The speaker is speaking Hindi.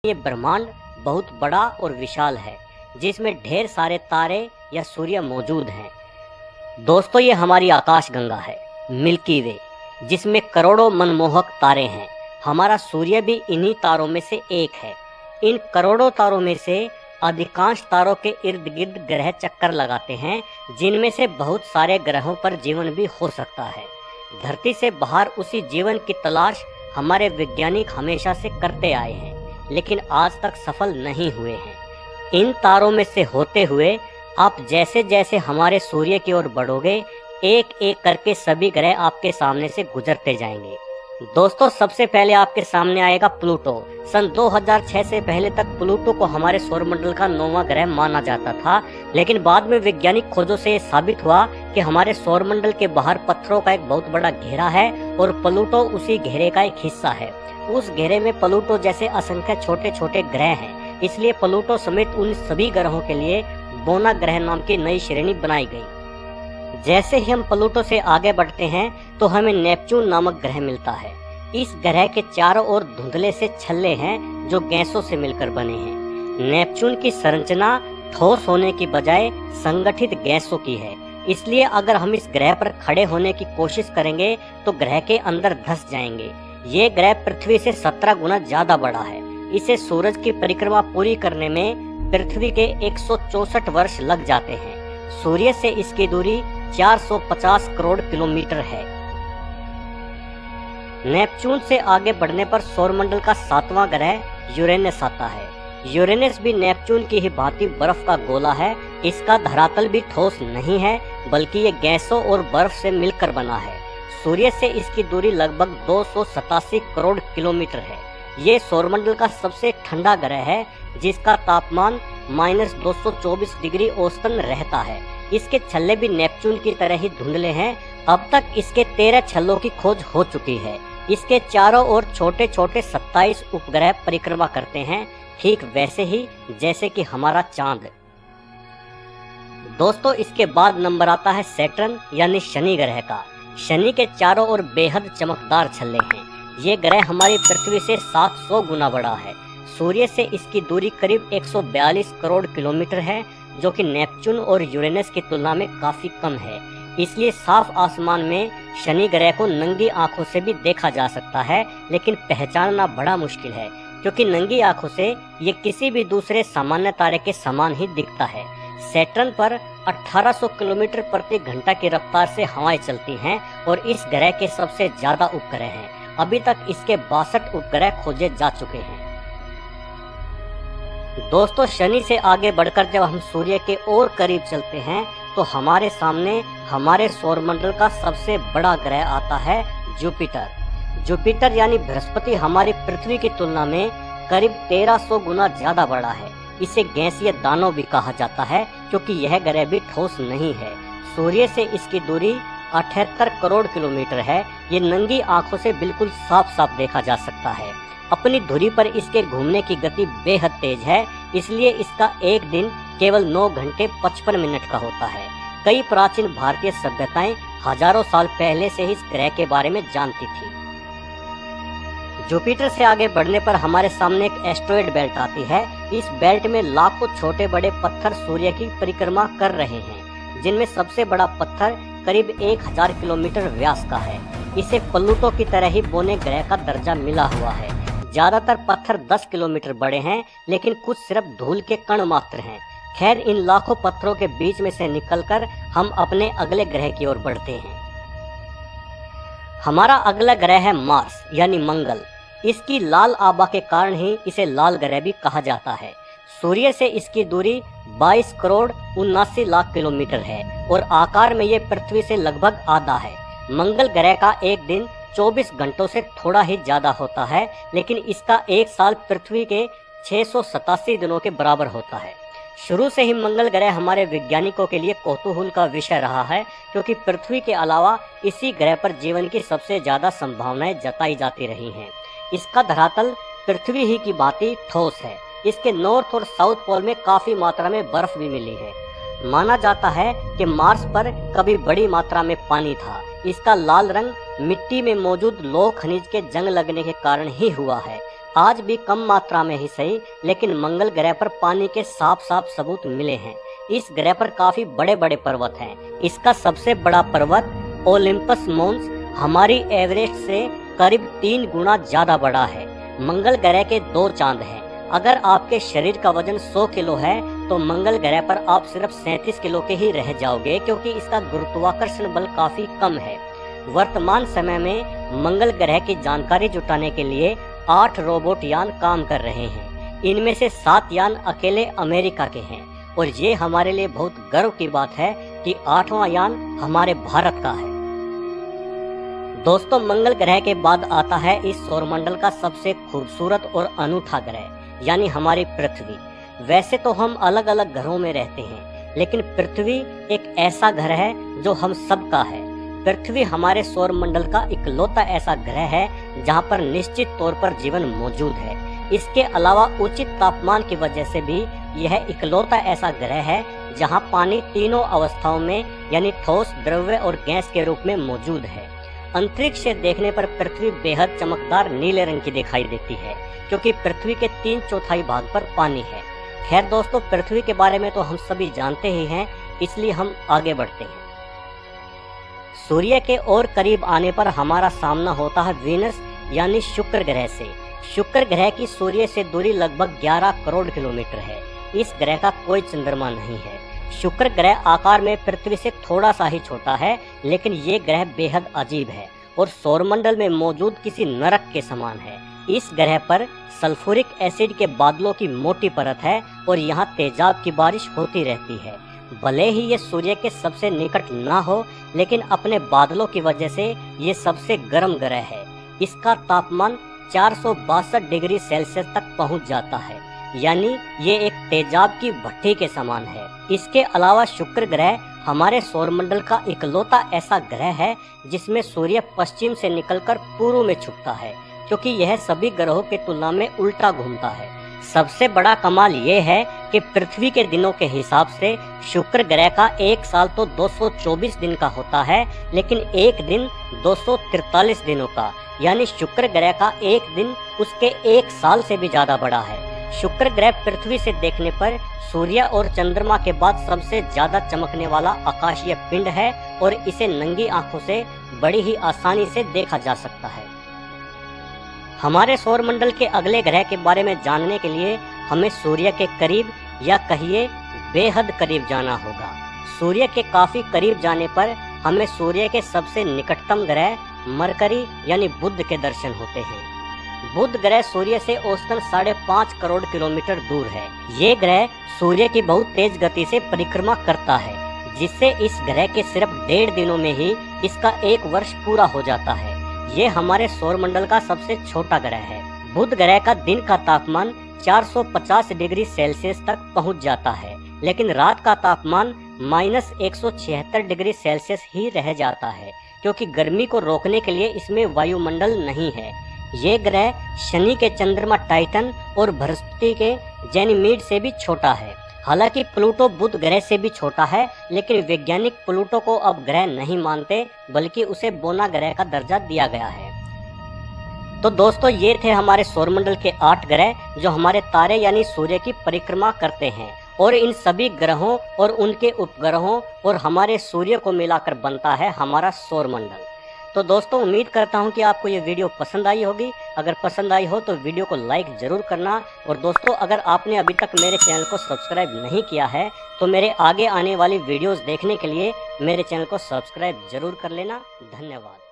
ये ब्रह्मांड बहुत बड़ा और विशाल है, जिसमें ढेर सारे तारे या सूर्य मौजूद हैं। दोस्तों, ये हमारी आकाश गंगा है, मिल्की वे, जिसमें करोड़ों मनमोहक तारे हैं। हमारा सूर्य भी इन्हीं तारों में से एक है। इन करोड़ों तारों में से अधिकांश तारों के इर्द गिर्द ग्रह चक्कर लगाते हैं, जिनमें से बहुत सारे ग्रहों पर जीवन भी हो सकता है। धरती से बाहर उसी जीवन की तलाश हमारे वैज्ञानिक हमेशा से करते आए हैं, लेकिन आज तक सफल नहीं हुए हैं। इन तारों में से होते हुए आप जैसे जैसे हमारे सूर्य की ओर बढ़ोगे, एक एक करके सभी ग्रह आपके सामने से गुजरते जाएंगे। दोस्तों, सबसे पहले आपके सामने आएगा प्लूटो। सन 2006 से पहले तक प्लूटो को हमारे सौरमंडल का 9वां ग्रह माना जाता था, लेकिन बाद में वैज्ञानिक खोजों से ये साबित हुआ कि हमारे सौरमंडल के बाहर पत्थरों का एक बहुत बड़ा घेरा है और प्लूटो उसी घेरे का एक हिस्सा है। उस घेरे में प्लूटो जैसे असंख्य छोटे छोटे ग्रह हैं, इसलिए प्लूटो समेत उन सभी ग्रहों के लिए बोना ग्रह नाम की नई श्रेणी बनाई गई। जैसे ही हम प्लूटो से आगे बढ़ते हैं तो हमें नेपच्यून नामक ग्रह मिलता है। इस ग्रह के चारों ओर धुंधले से छल्ले हैं जो गैसों से मिलकर बने हैं। नेपच्यून की संरचना ठोस होने की बजाय संगठित गैसों की है, इसलिए अगर हम इस ग्रह पर खड़े होने की कोशिश करेंगे तो ग्रह के अंदर धंस जाएंगे। ये ग्रह पृथ्वी से 17 गुना ज्यादा बड़ा है। इसे सूरज की परिक्रमा पूरी करने में पृथ्वी के 164 वर्ष लग जाते हैं। सूर्य से इसकी दूरी 450 करोड़ किलोमीटर है। नेपच्यून से आगे बढ़ने पर सौरमंडल का 7वां ग्रह यूरेनस आता है। यूरेनस भी नेपच्यून की ही भांति बर्फ का गोला है। इसका धरातल भी ठोस नहीं है, बल्कि ये गैसों और बर्फ से मिलकर बना है। सूर्य से इसकी दूरी लगभग 287 करोड़ किलोमीटर है। ये सौरमंडल का सबसे ठंडा ग्रह है, जिसका तापमान -224 डिग्री औसतन रहता है। इसके छल्ले भी नेपच्यून की तरह ही धुंधले हैं। अब तक इसके 13 छल्लों की खोज हो चुकी है। इसके चारों ओर छोटे छोटे 27 उपग्रह परिक्रमा करते हैं, ठीक वैसे ही जैसे कि हमारा चांद। दोस्तों, इसके बाद नंबर आता है सैटर्न यानी शनि ग्रह का। शनि के चारों ओर बेहद चमकदार छल्ले हैं। ये ग्रह हमारी पृथ्वी से 700 गुना बड़ा है। सूर्य से इसकी दूरी करीब 142 करोड़ किलोमीटर है, जो कि नेपच्यून और यूरेनस की तुलना में काफी कम है। इसलिए साफ आसमान में शनि ग्रह को नंगी आंखों से भी देखा जा सकता है, लेकिन पहचानना बड़ा मुश्किल है, क्योंकि नंगी आंखों से ये किसी भी दूसरे सामान्य तारे के समान ही दिखता है। सैटर्न पर 1800 किलोमीटर प्रति घंटा की रफ्तार से हवाएं चलती हैं और इस ग्रह के सबसे ज्यादा उपग्रह हैं। अभी तक इसके 62 उपग्रह खोजे जा चुके हैं। दोस्तों, शनि से आगे बढ़कर जब हम सूर्य के और करीब चलते हैं तो हमारे सामने हमारे सौरमंडल का सबसे बड़ा ग्रह आता है जुपिटर। जुपिटर यानी बृहस्पति हमारी पृथ्वी की तुलना में करीब 1300 गुना ज्यादा बड़ा है। इसे गैसीय दानव भी कहा जाता है, क्योंकि यह ग्रह भी ठोस नहीं है। सूर्य से इसकी दूरी 78 करोड़ किलोमीटर है। ये नंगी आंखों से बिल्कुल साफ साफ देखा जा सकता है। अपनी धुरी पर इसके घूमने की गति बेहद तेज है, इसलिए इसका एक दिन केवल 9 घंटे 55 मिनट का होता है। कई प्राचीन भारतीय सभ्यताएं हजारों साल पहले से ही इस ग्रह के बारे में जानती थी। जुपिटर से आगे बढ़ने पर हमारे सामने एक एस्टेरॉयड बेल्ट आती है। इस बेल्ट में लाखों छोटे बड़े पत्थर सूर्य की परिक्रमा कर रहे हैं, जिनमें सबसे बड़ा पत्थर करीब 1000 किलोमीटर व्यास का है। इसे प्लूटो की तरह ही बोने ग्रह का दर्जा मिला हुआ है। ज्यादातर पत्थर 10 किलोमीटर बड़े हैं, लेकिन कुछ सिर्फ धूल के कण मात्र हैं। खैर, इन लाखों पत्थरों के बीच में से निकलकर हम अपने अगले ग्रह की ओर बढ़ते हैं। हमारा अगला ग्रह है मार्स यानी मंगल। इसकी लाल आभा के कारण ही इसे लाल ग्रह भी कहा जाता है। सूर्य से इसकी दूरी 22 करोड़ 79 लाख किलोमीटर है और आकार में ये पृथ्वी से लगभग आधा है। मंगल ग्रह का एक दिन 24 घंटों से थोड़ा ही ज्यादा होता है, लेकिन इसका एक साल पृथ्वी के 687 दिनों के बराबर होता है। शुरू से ही मंगल ग्रह हमारे वैज्ञानिकों के लिए कौतूहल का विषय रहा है, क्योंकि पृथ्वी के अलावा इसी ग्रह पर जीवन की सबसे ज्यादा संभावनाएं जताई जाती रही हैं। इसका धरातल पृथ्वी ही की भांति ठोस है। इसके नॉर्थ और साउथ पोल में काफी मात्रा में बर्फ भी मिली है। माना जाता है कि मार्स पर कभी बड़ी मात्रा में पानी था। इसका लाल रंग मिट्टी में मौजूद लौह खनिज के जंग लगने के कारण ही हुआ है। आज भी कम मात्रा में ही सही, लेकिन मंगल ग्रह पर पानी के साफ साफ सबूत मिले हैं। इस ग्रह पर काफी बड़े बड़े पर्वत हैं। इसका सबसे बड़ा पर्वत ओलिम्पस मोन्स हमारी एवरेस्ट से करीब 3 गुना ज्यादा बड़ा है। मंगल ग्रह के 2 चांद हैं। अगर आपके शरीर का वजन 100 किलो है तो मंगल ग्रह पर आप सिर्फ 37 किलो के ही रह जाओगे, क्योंकि इसका गुरुत्वाकर्षण बल काफी कम है। वर्तमान समय में मंगल ग्रह की जानकारी जुटाने के लिए 8 रोबोट यान काम कर रहे हैं। इनमें से 7 यान अकेले अमेरिका के हैं और ये हमारे लिए बहुत गर्व की बात है कि 8वां यान हमारे भारत का है। दोस्तों, मंगल ग्रह के बाद आता है इस सौरमंडल का सबसे खूबसूरत और अनूठा ग्रह, यानी हमारी पृथ्वी। वैसे तो हम अलग अलग ग्रहों में रहते हैं, लेकिन पृथ्वी एक ऐसा ग्रह है जो हम सबका है। पृथ्वी हमारे सौरमंडल का इकलौता ऐसा ग्रह है जहां पर निश्चित तौर पर जीवन मौजूद है। इसके अलावा उचित तापमान की वजह से भी यह इकलौता ऐसा ग्रह है जहां पानी तीनों अवस्थाओं में यानी ठोस, द्रव्य और गैस के रूप में मौजूद है। अंतरिक्ष से देखने पर पृथ्वी बेहद चमकदार नीले रंग की दिखाई देती है, क्योंकि पृथ्वी के 3/4 भाग पर पानी है। खैर दोस्तों, पृथ्वी के बारे में तो हम सभी जानते ही हैं, इसलिए हम आगे बढ़ते हैं। सूर्य के और करीब आने पर हमारा सामना होता है वीनस यानी शुक्र ग्रह से। शुक्र ग्रह की सूर्य से दूरी लगभग 11 करोड़ किलोमीटर है। इस ग्रह का कोई चंद्रमा नहीं है। शुक्र ग्रह आकार में पृथ्वी से थोड़ा सा ही छोटा है, लेकिन ये ग्रह बेहद अजीब है और सौरमंडल में मौजूद किसी नरक के समान है। इस ग्रह पर सल्फ्यूरिक एसिड के बादलों की मोटी परत है और यहाँ तेजाब की बारिश होती रहती है। भले ही ये सूर्य के सबसे निकट ना हो, लेकिन अपने बादलों की वजह से ये सबसे गर्म ग्रह है। इसका तापमान 462 डिग्री सेल्सियस तक पहुंच जाता है, यानी ये एक तेजाब की भट्टी के समान है। इसके अलावा शुक्र ग्रह हमारे सौरमंडल का इकलौता ऐसा ग्रह है जिसमें सूर्य पश्चिम से निकलकर पूर्व में छुपता है, क्योंकि यह सभी ग्रहों की तुलना में उल्टा घूमता है। सबसे बड़ा कमाल ये है कि पृथ्वी के दिनों के हिसाब से शुक्र ग्रह का एक साल तो 224 दिन का होता है, लेकिन एक दिन 243 दिनों का, यानी शुक्र ग्रह का एक दिन उसके एक साल से भी ज्यादा बड़ा है। शुक्र ग्रह पृथ्वी से देखने पर सूर्य और चंद्रमा के बाद सबसे ज्यादा चमकने वाला आकाशीय पिंड है और इसे नंगी आंखों से बड़ी ही आसानी से देखा जा सकता है। हमारे सौरमंडल के अगले ग्रह के बारे में जानने के लिए हमें सूर्य के करीब या कहिए बेहद करीब जाना होगा। सूर्य के काफी करीब जाने पर हमें सूर्य के सबसे निकटतम ग्रह मरकरी यानी बुध के दर्शन होते हैं। बुध ग्रह सूर्य से औसतन 5.5 करोड़ किलोमीटर दूर है। ये ग्रह सूर्य की बहुत तेज गति से परिक्रमा करता है, जिससे इस ग्रह के सिर्फ 1.5 दिनों में ही इसका 1 वर्ष पूरा हो जाता है। ये हमारे सौरमंडल का सबसे छोटा ग्रह है। बुध ग्रह का दिन का तापमान 450 डिग्री सेल्सियस तक पहुंच जाता है, लेकिन रात का तापमान -176 डिग्री सेल्सियस ही रह जाता है, क्योंकि गर्मी को रोकने के लिए इसमें वायुमंडल नहीं है। ये ग्रह शनि के चंद्रमा टाइटन और बृहस्पति के गैनीमीड से भी छोटा है। हालांकि प्लूटो बुध ग्रह से भी छोटा है, लेकिन वैज्ञानिक प्लूटो को अब ग्रह नहीं मानते, बल्कि उसे बोना ग्रह का दर्जा दिया गया है। तो दोस्तों, ये थे हमारे सौरमंडल के 8 ग्रह जो हमारे तारे यानी सूर्य की परिक्रमा करते हैं, और इन सभी ग्रहों और उनके उपग्रहों और हमारे सूर्य को मिलाकर बनता है हमारा सौरमंडल। तो दोस्तों, उम्मीद करता हूं कि आपको ये वीडियो पसंद आई होगी। अगर पसंद आई हो तो वीडियो को लाइक जरूर करना, और दोस्तों अगर आपने अभी तक मेरे चैनल को सब्सक्राइब नहीं किया है तो मेरे आगे आने वाली वीडियोस देखने के लिए मेरे चैनल को सब्सक्राइब जरूर कर लेना। धन्यवाद।